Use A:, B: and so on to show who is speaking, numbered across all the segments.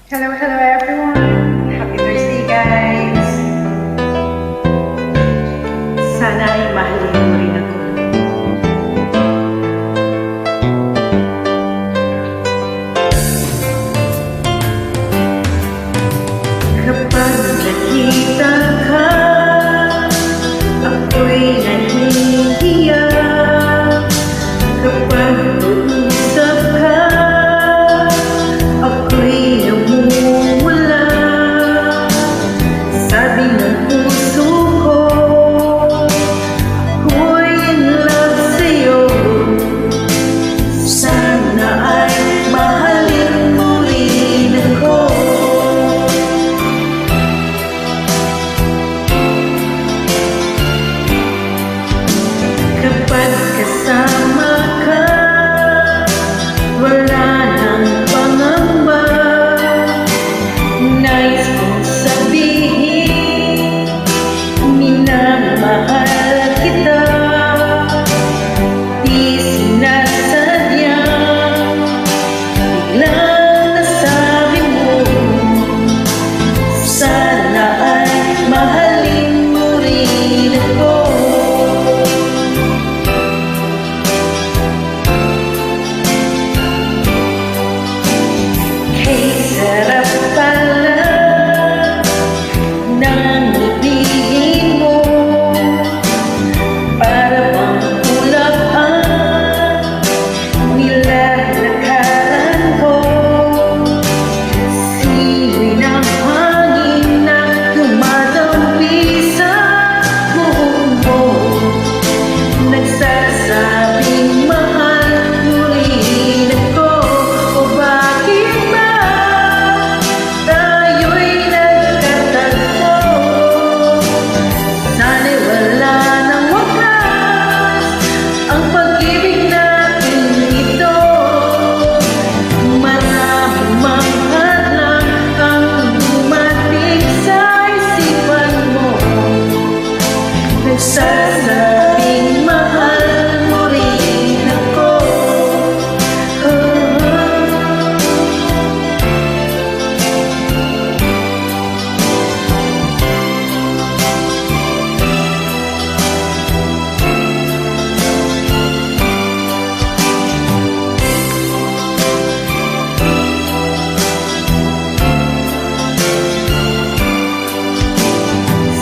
A: Hello, hello everyone! Happy Thursday guys! Sana ay mahalin mo rin ako. Kapag nakita ka, ako'y nahihiyak. Kapag uusap ka, ako'y namumula. Sabi ng puso ko, ako'y in love sa'yo. Sana ay mahalin mo rin ako. Kapag kasama ka, wala nang pangamba. Nais kong sabihin, minamahal kita. Di sinasadya, biglang nasabi mo. Sana ay mahalin mo rin ako. Sarap pala ng ibigin mo, para bang ulap ang nilalakaran ko. Simoy ng hangin na tumatampi sa buhok mo, nagsasabing mahal mo rin ako. O bakit ba sasabing mahal mo rin ako?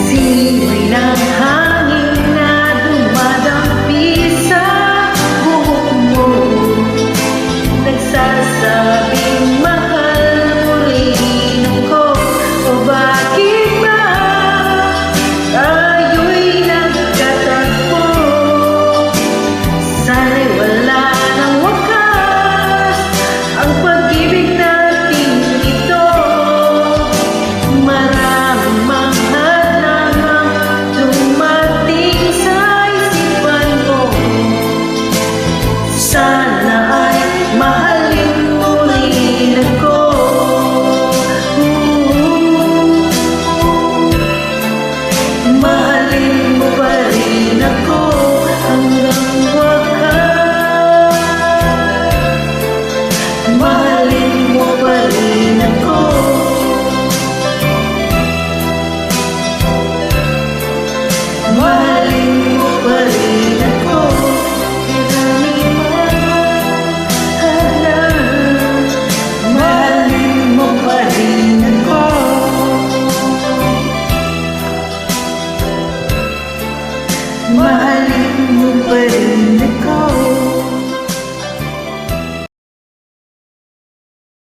A: Simoy ng hangin na dumadampi sa buhok mo, nagsasabing mahal mo rin ako. O bakit ba tayo'y nagkatagpo? Sana'y wala ng wakas ang pag-ibig natin ito. Maraming mahal sana ay mahalin mo rin ako. Mahalin mo pa rin ako hanggang wakas. Mahalin mo pa rin ako. Mahalin mo pa rin ako. Mahalin mo pa rin ako.